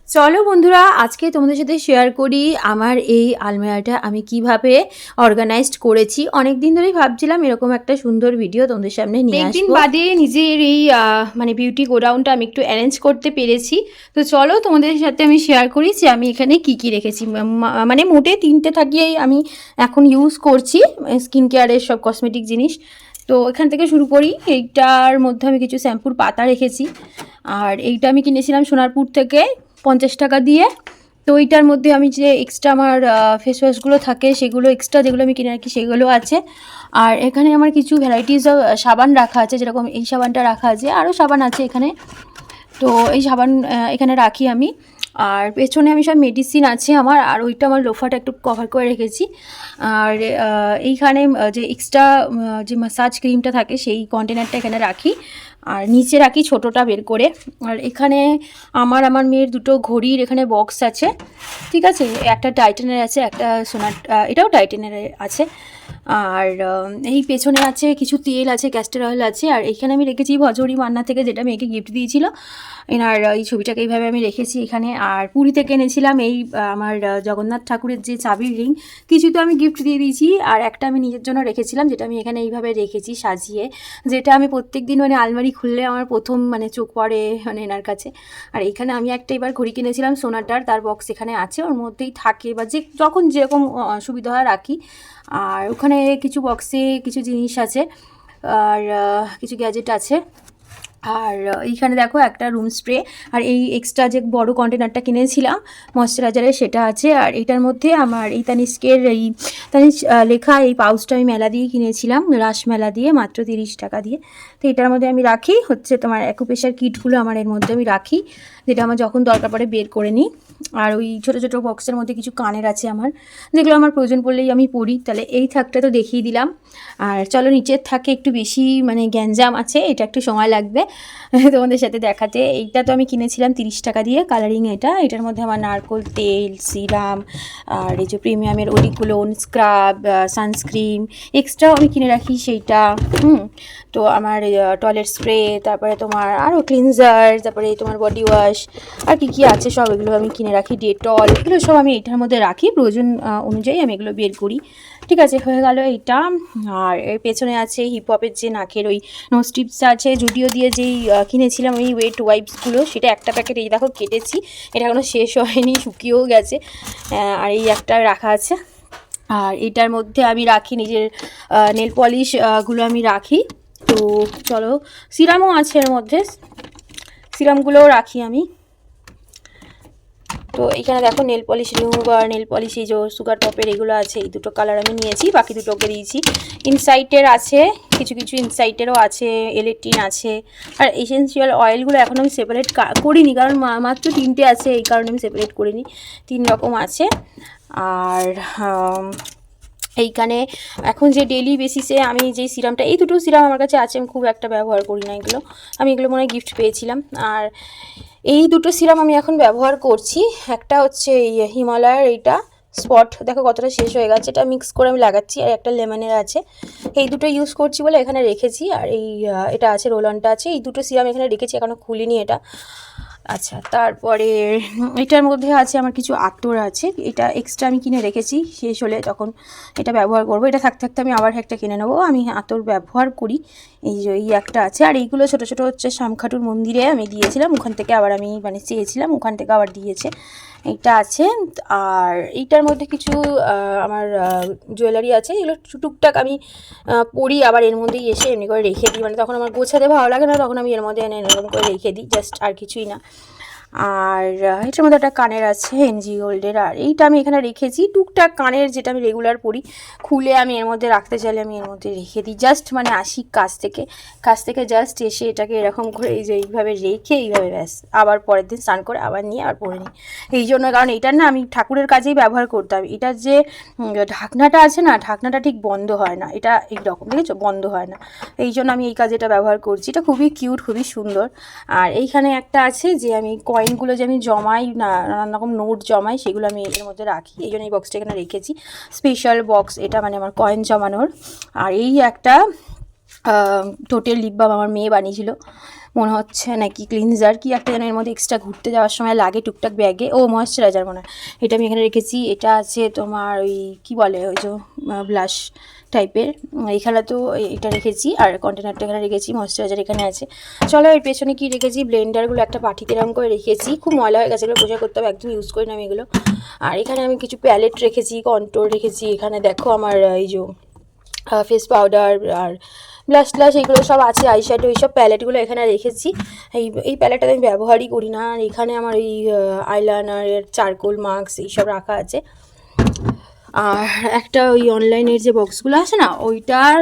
চলো বন্ধুরা, আজকে তোমাদের সাথে শেয়ার করি আমার এই আলমিরাটা আমি কিভাবে অর্গানাইজড করেছি। অনেক দিন ধরেই ভাবছিলাম এরকম একটা সুন্দর ভিডিও তোমাদের সামনে নিয়ে আসবো। অনেকদিন বাদে নিজের এই মানে বিউটি গোডাউনটা আমি একটু অ্যারেঞ্জ করতে পেরেছি। তো চলো তোমাদের সাথে আমি শেয়ার করি যে আমি এখানে কি কি রেখেছি। মানে মোটে 3টে থাকিয়েই আমি এখন ইউজ করছি স্কিন কেয়ারের সব কসমেটিক জিনিস। তো এখান থেকে শুরু করি। এইটার মধ্যে আমি কিছু শ্যাম্পুর পাতা রেখেছি, আর এইটা আমি কিনেছিলাম সোনারপুর থেকে 50 টাকা দিয়ে। তো এইটার মধ্যে আমি যে এক্সট্রা আমার ফেস ওয়াশগুলো থাকে সেগুলো এক্সট্রা যেগুলো আমি কিনে রাখি সেগুলো আছে। আর এখানে আমার কিছু ভ্যারাইটিস অফ সাবান রাখা আছে, যেরকম এই সাবানটা রাখা আছে, আরও সাবান আছে এখানে। তো এই সাবান এখানে রাখি আমি। আর পেছনে আমি সব মেডিসিন আছে আমার, আর ওইটা আমার লোফাটা একটু কভার করে রেখেছি। আর এইখানে যে এক্সট্রা যে মাসাজ ক্রিমটা থাকে সেই কন্টেনারটা এখানে রাখি, আর নিচে রাখি ছোটোটা বের করে। আর এখানে আমার মেয়ের দুটো ঘড়ির এখানে বক্স আছে, ঠিক আছে। একটা টাইটানের আছে, একটা সোনার, এটাও টাইটানের আছে। আর এই পেছনে আছে কিছু তেল আছে, ক্যাস্টার অয়েল আছে। আর এইখানে আমি রেখেছি ভজহরি মান্না থেকে, যেটা মেয়েকে গিফট দিয়েছিল। এনার এই ছবিটাকে এইভাবে আমি রেখেছি এখানে। আর পুরী থেকে এনেছিলাম এই আমার জগন্নাথ ঠাকুরের যে চাবির রিং, কিছু তো আমি গিফট দিয়ে দিয়েছি, আর একটা আমি নিজের জন্য রেখেছিলাম, যেটা আমি এখানে এইভাবে রেখেছি সাজিয়ে, যেটা আমি প্রত্যেক দিন মানে আলমারি খুললে আমার প্রথম মানে চোখ পড়ে মানে এনার কাছে। আর এইখানে আমি একটা এবার ঘড়ি কিনেছিলাম সোনাটার, তার বক্স এখানে আছে, ওর মধ্যেই থাকে, বা যে যখন যেরকম সুবিধা হয় রাখি। আর ওখানে কিছু বক্সে কিছু জিনিস আছে, আর কিছু গ্যাজেট আছে। আর এইখানে দেখো একটা রুম স্প্রে, আর এই এক্সট্রা যে বড় কন্টেনারটা কিনেছিলাম ময়শ্চারাইজারের সেটা আছে। আর এটার মধ্যে আমার এই তানিষ্কের এই লেখা এই পাউচটা আমি মেলা দিয়ে কিনেছিলাম, রাস মেলা দিয়ে, মাত্র 30 টাকা দিয়ে। তো এটার মধ্যে আমি রাখি হচ্ছে তোমার অ্যাকুপ্রেশার কিটগুলো আমার এর মধ্যে আমি রাখি, যেটা আমার যখন দরকার পড়ে বের করে নিই। আর ওই ছোটো ছোটো বক্সের মধ্যে কিছু কানের আছে আমার, যেগুলো আমার প্রয়োজন পড়লেই আমি পরি। তাহলে এই থাকটা তো দেখিয়ে দিলাম। আর চলো নিচের থাকে একটু বেশি মানে গ্যাঞ্জাম আছে, এটা একটু সময় লাগবে তোমাদের সাথে দেখাতে। এইটা তো আমি কিনেছিলাম 30 টাকা দিয়ে, কালারিং এটা। এটার মধ্যে আমার নারকোল তেল, সিরাম, আর এই যে প্রিমিয়ামের অরিকুলোন স্ক্রাব, সানস্ক্রিন এক্সট্রাও আমি কিনে রাখি সেইটা। তো আমার টয়লেট স্প্রে, তারপরে তোমার আরও ক্লিনজার, তারপরে তোমার বডি ওয়াশ, আর কি আছে সব এগুলো আমি কিনে রাখি। ডেটল, এগুলো সব আমি এটার মধ্যে রাখি, প্রয়োজন অনুযায়ী আমি এগুলো বের করি। ঠিক আছে, হয়ে গেল এইটা। আর এর পেছনে আছে হিপহপের যে নাকের ওই নোজ টিপস আছে, জুডিও দিয়ে যেই কিনেছিলাম ওই ওয়েট ওয়াইপসগুলো, সেটা একটা প্যাকেট এই দেখো কেটেছি, এটা এখনও শেষ হয়নি, শুকিয়েও গেছে। আর এই একটা রাখা আছে। আর এটার মধ্যে আমি রাখি নিজের নেল পলিশগুলো আমি রাখি। তো চলো, সিরামও আছে এর মধ্যে, সিরামগুলোও রাখি আমি। তো এখানে দেখো nail polish remover, nail polish এই যে সুগার পপের এগুলো আছে, এই দুটো কালার আমি নিয়েছি, বাকি দুটোকে দিয়েছি। ইনসাইটের আছে কিছু কিছু, ইনসাইটেরও আছে, এলেকট্রিন আছে। আর এসেন্সিয়াল অয়েলগুলো এখন আমি সেপারেট করিনি, কারণ মাত্র 3টে আছে, এই কারণে আমি সেপারেট করিনি। 3 রকম আছে। আর এইখানে এখন যে ডেলি বেসিসে আমি যেই সিরামটা, এই দুটো সিরাম আমার কাছে আছে, আমি খুব একটা ব্যবহার করি না এগুলো, আমি এগুলো মনে হয় গিফট পেয়েছিলাম। আর এই দুটো সিরাম আমি এখন ব্যবহার করছি। একটা হচ্ছে এই হিমালয়ের এইটা স্পট, দেখো কতটা শেষ হয়ে গেছে, এটা মিক্স করে আমি লাগাচ্ছি। আর একটা লেমনের আছে, এই দুটো ইউজ করছি বলে এখানে রেখেছি। আর এই এটা আছে, রোলনটা আছে, এই দুটো সিরাম এখানে রেখেছি, এখনও খুলিনি এটা। আচ্ছা, তারপরে এটার মধ্যে আছে আমার কিছু আতর আছে, এটা এক্সট্রা আমি কিনে রেখেছি, শেষ হলে তখন এটা ব্যবহার করব। এটা থাকতে থাকতে আমি আবার একটা কিনে নেবো, আমি আতর ব্যবহার করি। এই যে এই একটা আছে। আর এইগুলো ছোটো ছোটো হচ্ছে শ্যামখাটুর মন্দিরে আমি দিয়েছিলাম, ওখান থেকে আবার আমি মানে চেয়েছিলাম, ওখান থেকে আবার দিয়েছে, এইটা আছে। আর এইটার মধ্যে কিছু আমার জুয়েলারি আছে, এগুলো টুকটাক আমি পরি, আবার এর মধ্যেই এসে এমনি করে রেখে দিই, মানে তখন আমার গোছাতে ভালো লাগে না, তখন আমি এর মধ্যে এনে এরকম করে রেখে দিই, জাস্ট, আর কিছুই না। আর এটার মধ্যে একটা কানের আছে এনজি গোল্ডের, আর এইটা আমি এখানে রেখেছি টুকটাক কানের, যেটা আমি রেগুলার পরি, খুলে আমি এর মধ্যে রাখতে চাইলে আমি এর মধ্যে রেখে দিই, জাস্ট মানে আসি কাজ থেকে জাস্ট এসে এটাকে এরকম করে এই যে এইভাবে রেখে এইভাবে ব্যাস, আবার পরের দিন স্নান করে আবার নিয়ে আবার পরে নিই। এই জন্য, কারণ এটার না আমি ঠাকুরের কাজেই ব্যবহার করতাম, এটার যে ঢাকনাটা আছে না, ঢাকনাটা ঠিক বন্ধ হয় না, এটা এইরকম দেখেছো বন্ধ হয় না, এই জন্য আমি এই কাজে এটা ব্যবহার করছি। এটা খুবই কিউট, খুবই সুন্দর। আর এইখানে একটা আছে যে আমি কয়েনগুলো যে আমি জমাই না, নানান রকম নোট জমাই, সেগুলো আমি এর মধ্যে রাখি, এই জন্য এই বক্সটা এখানে রেখেছি, স্পেশাল বক্স এটা, মানে আমার কয়েন জমানোর। আর এই একটা টোটেল লিপ বাম আমার মেয়ে বানিয়েছিল, মনে হচ্ছে নাকি ক্লিনজার কি একটা যেন এর মধ্যে এক্সট্রা ঘুরতে যাওয়ার সময় লাগে টুকটাক ব্যাগে। ও ময়েশ্চারাইজার মনে হয়, এটা আমি এখানে রেখেছি। এটা আছে তোমার ওই কী বলে ওই যে ব্লাশ টাইপের, এখানে তো এটা রেখেছি। আর কন্টেনারটা এখানে রেখেছি, ময়েশ্চারাইজার এখানে আছে। চলো এর পেছনে কি রেখেছি, ব্লেন্ডারগুলো একটা পাঠিতে এরকম করে রেখেছি, খুব ময়লা হয়ে গেছে, এগুলো পরিষ্কার করতে হবে, একদম ইউজ করি না আমি এগুলো। আর এখানে আমি কিছু প্যালেট রেখেছি, কন্ট্রোল রেখেছি। এখানে দেখো আমার এই যে ফেস পাউডার আর ব্লাশ ট্লাশ এইগুলো সব আছে, আইশ্যাডো এইসব প্যালেটগুলো এখানে রেখেছি। এই প্যালেটটা আমি ব্যবহারই করি না। আর এখানে আমার এই আইলাইনারের চারকোল মাস্ক এইসব রাখা আছে। আর একটা ওই অনলাইনের যে বক্সগুলো আছে না, ওইটার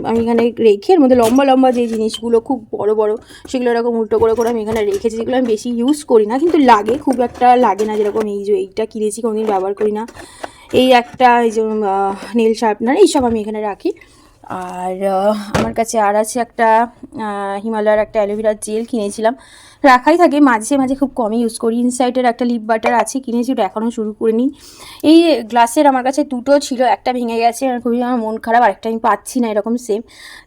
আমি এখানে রেখে এর মধ্যে লম্বা লম্বা যে জিনিসগুলো খুব বড় বড় সেগুলো এরকম উল্টো করে করে আমি এখানে রেখেছি, যেগুলো আমি বেশি ইউজ করি না, কিন্তু লাগে, খুব একটা লাগে না। যেরকম এই যে এইটা কিনেছি, কোনোদিন ব্যবহার করি না। এই একটা এই যে নেল শার্পনার, এইসব আমি এখানে রাখি। আর আমার কাছে আর আছে একটা হিমালয়ার একটা অ্যালোভেরার জেল কিনেছিলাম, রাখাই থাকে, মাঝে মাঝে খুব কমই ইউজ করি। ইনসাইটের একটা লিপ বাটার আছে, কিনেছি, ওটা এখনও শুরু করিনি। এই গ্লাসের আমার কাছে দুটো ছিল, একটা ভেঙে গেছে, খুবই আমার মন খারাপ, আরেকটা আমি পাচ্ছি না এরকম সেম।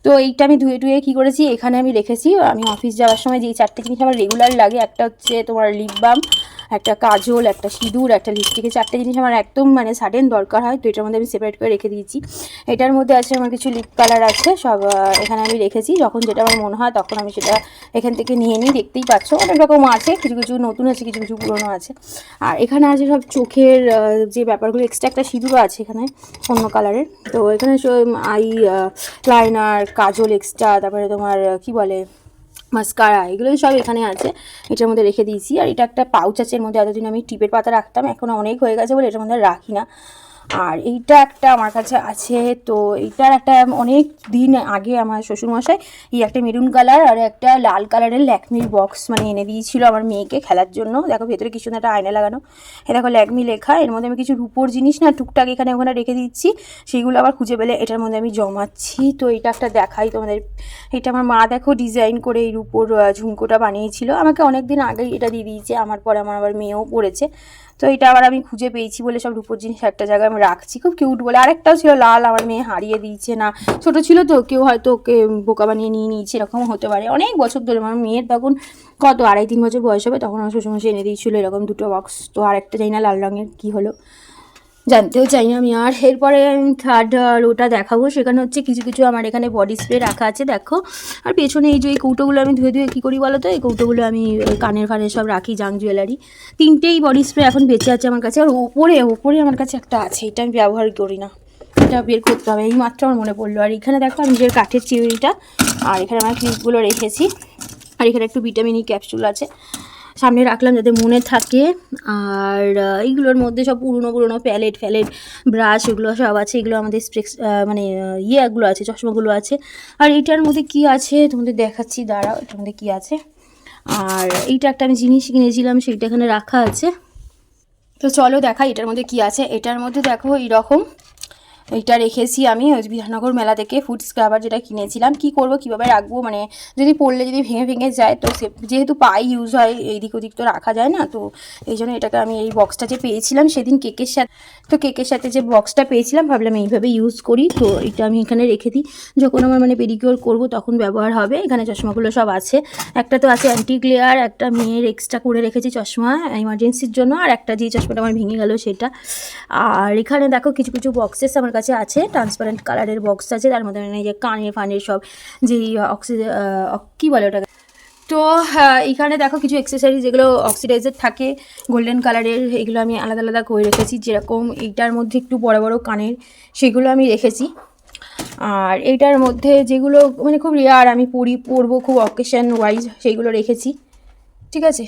তো এইটা আমি ধুয়ে টুয়ে কী করেছি এখানে আমি রেখেছি। আমি অফিস যাওয়ার সময় যেই 4টে জিনিস আমার রেগুলার লাগে, একটা হচ্ছে তোমার লিপ বাম, একটা কাজল, একটা সিঁদুর, একটা লিপস্টিকের 4টে জিনিস আমার একদম মানে সাডেন দরকার হয়, তো এটার মধ্যে আমি সেপারেট করে রেখে দিয়েছি। এটার মধ্যে আছে আমার কিছু লিপ কালার আছে, সব এখানে আমি রেখেছি। যখন যেটা আমার মনে হয় তখন আমি সেটা এখান থেকে নিয়ে নিই। দেখতেই পাচ্ছ অনেক রকম আছে, কিছু কিছু নতুন আছে, কিছু কিছু পুরনো আছে। আর এখানে আছে সব চোখের যে ব্যাপারগুলো, এক্সট্রা একটা সিঁদুরও আছে এখানে অন্য কালারের। তো এখানে আই লাইনার, কাজল এক্সট্রা, তারপরে তোমার কি বলে মাস্কারা, এগুলো সব এখানে আছে, এটার মধ্যে রেখে দিয়েছি। আর এটা একটা পাউচ আছে, এর মধ্যে এতদিন আমি টিপের পাতা রাখতাম, এখন অনেক হয়ে গেছে বলে এটার মধ্যে রাখি না। আর এইটা একটা আমার কাছে আছে, তো এইটার একটা অনেক দিন আগে আমার শ্বশুরমশাই এই একটা মেরুন কালার আর একটা লাল কালারের ল্যাকমির বক্স মানে এনে দিয়েছিল আমার মেয়েকে খেলার জন্য। দেখো ভেতরে কিছু একটা আয়না লাগানো, এ দেখো ল্যাকমি লেখা। এর মধ্যে আমি কিছু রূপোর জিনিস না টুকটাক এখানে ওখানে রেখে দিচ্ছি, সেইগুলো আবার খুঁজে পেলে এটার মধ্যে আমি জমাচ্ছি। তো এটা একটা দেখাই তোমাদের, এটা আমার মা দেখো ডিজাইন করে এই রূপোর ঝুমকোটা বানিয়েছিল, আমাকে অনেক দিন আগেই এটা দিয়ে দিয়েছে, আমার পরে আমার আবার মেয়েও পড়েছে। তো এটা আবার আমি খুঁজে পেয়েছি বলে সব রূপোর জিনিস একটা জায়গায় আমি রাখছি, খুব কিউট বলে। আরেকটাও ছিল লাল, আমার মেয়ে হারিয়ে দিয়েছে, না ছোটো ছিল তো কেউ হয়তো ওকে বোকা বানিয়ে নিয়ে নিয়েছে, এরকম হতে পারে। অনেক বছর ধরে আমার মেয়ের তখন কত 2.5-3 বছর বয়স হবে, তখন আমার শ্বশুরমশাই এনে দিয়েছিলো এরকম দুটো বক্স। তো আরেকটা জানি না লাল রঙের কী হলো, জানতেও চাই না আমি। আর এরপরে আমি থার্ড রোটা দেখাবো, সেখানে হচ্ছে কিছু কিছু আমার এখানে বডি স্প্রে রাখা আছে দেখো। আর পেছনে এই যে এই কৌটোগুলো আমি ধুয়ে ধুয়ে কী করি বলো তো, এই কৌটোগুলো আমি কানের ফানের সব রাখি, জাং জুয়েলারি। 3টেই বডি স্প্রে এখন বেঁচে আছে আমার কাছে। আর ওপরে আমার কাছে একটা আছে, এটা আমি ব্যবহার করি না, এটা বের করতে হবে, এই মাত্র আমার মনে পড়লো। আর এখানে দেখো আমি নিজের কাঠের চিউরিটা, আর এখানে আমার ক্লিপগুলো রেখেছি। আর এখানে একটু ভিটামিন ই ক্যাপসুল আছে, সামনে রাখলাম যাতে মনে থাকে। আর এইগুলোর মধ্যে সব পুরনো প্যালেট ব্রাশ এগুলো সব আছে, এগুলো আমাদের স্প্রেক্স মানে ইয়েগুলো আছে, চশমাগুলো আছে। আর এইটার মধ্যে কি আছে তোমাদের দেখাচ্ছি, দাঁড়াও, এটার মধ্যে কী আছে। আর এইটা একটা আমি জিনিস কিনেছিলাম, সেইটা এখানে রাখা আছে। তো চলো দেখাই এটার মধ্যে কি আছে। এটার মধ্যে দেখো এইরকম, এইটা রেখেছি আমি ওই বিধাননগর মেলা থেকে, ফুড স্ক্রাবার যেটা কিনেছিলাম। কি করব কীভাবে রাখবো, মানে যদি পড়লে যদি ভেঙে যায়, তো যেহেতু পাই ইউজ হয়, এইদিক ওদিক তো রাখা যায় না, তো এই জন্য এটাকে আমি এই বক্সটা যে পেয়েছিলাম সেদিন কেকের সাথে যে বক্সটা পেয়েছিলাম, ভাবলাম এইভাবে ইউজ করি। তো এটা আমি এখানে রেখে দিই, যখন আমার মানে পেডিকিওর করবো তখন ব্যবহার হবে। এখানে চশমাগুলো সব আছে, একটা তো আছে অ্যান্টি গ্লেয়ার, একটা মেয়ের এক্সট্রা করে রেখেছি চশমা এমার্জেন্সির জন্য, আর একটা যে চশমাটা আমার ভেঙে গেল সেটা। আর এখানে দেখো কিছু কিছু বক্সেস আমার কাছে আছে, ট্রান্সপারেন্ট কালারের বক্স আছে, তার মধ্যে মানে যে কানের ফানের সব যেই কী বলে ওটাকে। তো এখানে দেখো কিছু অ্যাক্সেসরিজ যেগুলো অক্সিডাইজার থাকে গোল্ডেন কালারের, এগুলো আমি আলাদা আলাদা করে রেখেছি। যেরকম এইটার মধ্যে একটু বড় কানের, সেগুলো আমি রেখেছি। আর এইটার মধ্যে যেগুলো মানে খুব রেয়ার আমি পরবো খুব অকেশন ওয়াইজ, সেইগুলো রেখেছি, ঠিক আছে।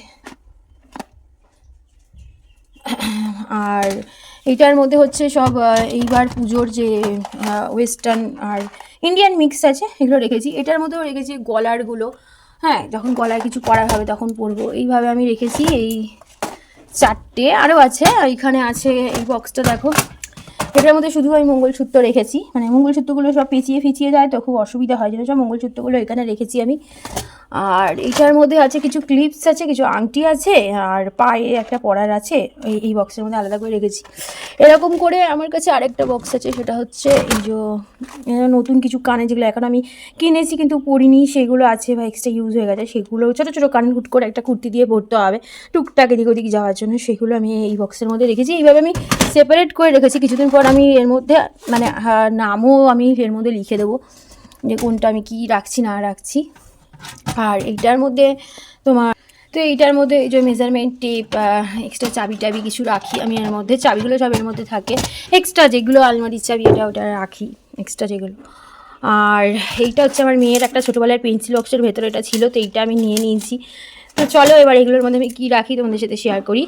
আর এইটার মধ্যে হচ্ছে সব এইবার পুজোর যে ওয়েস্টার্ন আর ইন্ডিয়ান মিক্স আছে, এগুলো রেখেছি। এটার মধ্যেও রেখেছি গলারগুলো, হ্যাঁ যখন গলায় কিছু পরা হবে তখন পরবো, এইভাবে আমি রেখেছি। এই 4টে আরও আছে। এইখানে আছে এই বক্সটা দেখো, এটার মধ্যে শুধু আমি মঙ্গলসূত্র রেখেছি, মানে মঙ্গলসূত্রগুলো সব পেঁচিয়ে ফিচিয়ে যায় তো খুব অসুবিধা হয়, যেন সব মঙ্গলসূত্রগুলো এখানে রেখেছি আমি। আর এইটার মধ্যে আছে কিছু ক্লিপস আছে, কিছু আংটি আছে, আর পায়ে একটা পরার আছে। এই বক্সের মধ্যে আলাদা করে রেখেছি। এরকম করে আমার কাছে আরেকটা বক্স আছে, সেটা হচ্ছে এই যে নতুন কিছু কানে যেগুলো এখন আমি কিনেছি কিন্তু পরিনি, সেগুলো আছে বা এক্সট্রা ইউজ হয়ে গেছে, সেগুলো ছোটো ছোটো কানের হুট করে একটা কুর্তি দিয়ে পরতে হবে টুকটাক এদিক ওদিক যাওয়ার জন্য, সেগুলো আমি এই বক্সের মধ্যে রেখেছি। এইভাবে আমি সেপারেট করে রেখেছি। কিছুদিন পর আমি এর মধ্যে মানে নামও আমি এর মধ্যে লিখে দেবো যে কোনটা আমি কি রাখছি না রাখছি। আর এইটার মধ্যে তোমার তো এইটার মধ্যে এই যে মেজারমেন্ট টেপ, এক্সট্রা চাবি টাবি কিছু রাখি আমি এর মধ্যে। চাবিগুলো সব এর মধ্যে থাকে, এক্সট্রা যেগুলো আলমারির চাবি এটা ওটা রাখি এক্সট্রা যেগুলো। আর এইটা হচ্ছে আমার মেয়ের একটা ছোটোবেলার পেন্সিল বক্সের ভেতরে এটা ছিল, তো এইটা আমি নিয়ে নিয়েছি। তো চলো এবার এগুলোর মধ্যে আমি কী রাখি তোমাদের সাথে শেয়ার করি।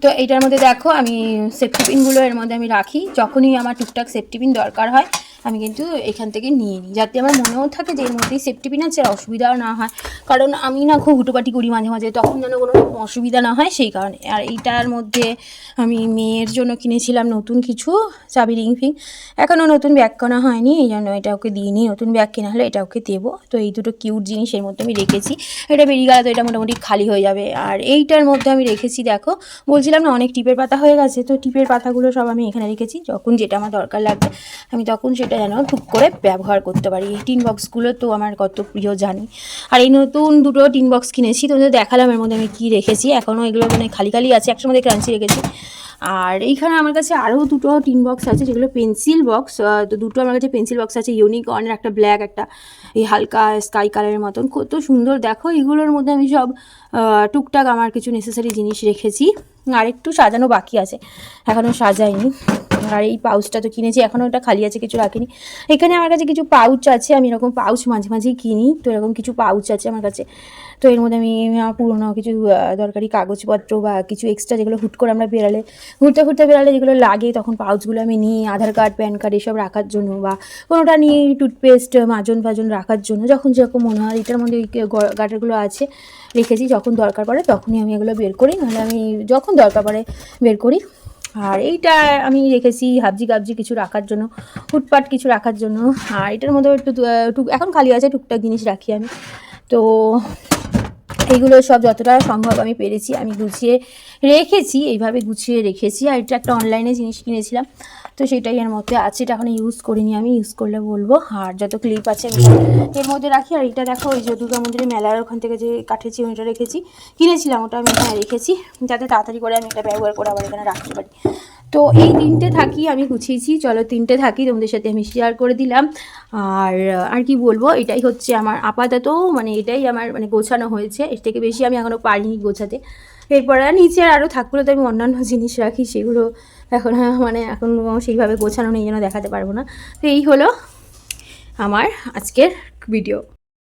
তো এইটার মধ্যে দেখো আমি সেফটি পিনগুলো এর মধ্যে আমি রাখি, যখনই আমার টুকটাক সেফটি পিন দরকার হয় আমি কিন্তু এখান থেকে নিয়ে নিই, যাতে আমার মনেও থাকে যে এর মধ্যেই সেফটি পিন আছে, অসুবিধাও না হয়। কারণ আমি না খুব হুটোপাটি করি মাঝে মাঝে, তখন যেন কোনো অসুবিধা না হয় সেই কারণে। আর এইটার মধ্যে আমি মেয়ের জন্য কিনেছিলাম নতুন কিছু চাবি রিং ফিং, এখনও নতুন ব্যাগ কেনা হয়নি, এই জন্য এটা ওকে দিয়ে নিই। নতুন ব্যাগ কেনা হলে এটা ওকে দেবো। তো এই দুটো কিউট জিনিস এর মধ্যে আমি রেখেছি। এটা বেরিয়ে গেলে তো এটা মোটামুটি খালি হয়ে যাবে। আর এইটার মধ্যে আমি রেখেছি দেখো, বলছিলাম না অনেক টিপের পাতা হয়ে গেছে, তো টিপের পাতাগুলো সব আমি এখানে রেখেছি, যখন যেটা আমার দরকার লাগবে আমি তখন সেটা যেন টুক করে ব্যবহার করতে পারি। এই টিন বক্সগুলো তো আমার কত প্রিয় জানি। আর এই নতুন দুটো টিন বক্স কিনেছি, তোমাদের দেখালাম এর মধ্যে আমি কী রেখেছি। এখনও এগুলো মানে খালি খালি আছে, একসময় ক্রাঞ্চি রেখেছি। আর এইখানে আমার কাছে আরও দুটো টিন বক্স আছে যেগুলো পেন্সিল বক্স। তো দুটো আমার কাছে পেন্সিল বক্স আছে, ইউনিকর্নের, একটা ব্ল্যাক, একটা এই হালকা স্কাই কালারের মতন, কত সুন্দর দেখো। এগুলোর মধ্যে আমি সব টুকটাক আমার কিছু নেসেসারি জিনিস রেখেছি। আর একটু সাজানো বাকি আছে, এখনও সাজাইনি। আর এই পাউচটা তো কিনেছি, এখনও ওটা খালি আছে, কিছু রাখিনি। এখানে আমার কাছে কিছু পাউচ আছে, আমি এরকম পাউচ মাঝে মাঝেই কিনি, তো এরকম কিছু পাউচ আছে আমার কাছে। তো এর মধ্যে আমি পুরোনো কিছু দরকারি কাগজপত্র বা কিছু এক্সট্রা যেগুলো হুট করে আমরা বেরালে ঘুরতে বেরালে যেগুলো লাগে তখন পাউচগুলো আমি নিই, আধার কার্ড প্যান কার্ড এসব রাখার জন্য, বা কোনোটা নিয়ে টুথপেস্ট মাজন ফাজন রাখার জন্য, যখন যেরকম মনে হয়। এটার মধ্যে গাটারগুলো আছে রেখেছি, যখন দরকার পড়ে তখনই আমি এগুলো বের করি, নাহলে আমি যখন দরকার পড়ে বের করি। আর এইটা আমি রেখেছি হাবজি গাবজি কিছু রাখার জন্য, ফুটপাট কিছু রাখার জন্য। আর এটার মধ্যে একটু এখন খালি আছে, টুকটাক জিনিস রাখি আমি। তো এইগুলো সব যতটা সম্ভব আমি পেরেছি আমি গুছিয়ে রেখেছি, এইভাবে গুছিয়ে রেখেছি। আর এটা একটা অনলাইনে জিনিস কিনেছিলাম, তো সেটাই এর মধ্যে আছে। এটা এখন ইউজ করিনি, আমি ইউজ করলে বলবো। আর যত ক্লিপ আছে এর মধ্যে রাখি। আর এটা দেখো, ওই যে দুর্গা মন্দিরের মেলার ওখান থেকে যে কাঠের চিমনিটা রেখেছি, কিনেছিলাম, ওটা আমি এখানে রেখেছি, যাতে তাড়াতাড়ি করে আমি এটা ব্যবহার করে আবার এখানে রাখতে পারি। তো এই তিনটে থাকি আমি গুছিয়েছি, চলো তিনটে থাকি তোমাদের সাথে আমি শেয়ার করে দিলাম। আর কি বলবো, এটাই হচ্ছে আমার আপাতত, মানে এটাই আমার মানে গোছানো হয়েছে, এর থেকে বেশি আমি এখনও পারিনি গোছাতে। এরপর নিচে আরও থাকলে তো আমি অন্যান্য জিনিস রাখি, সেগুলো এখন মানে এখন সেইভাবে গোছানো নেই, যেন দেখাতে পারবো না। তো এই হলো আমার আজকের ভিডিও।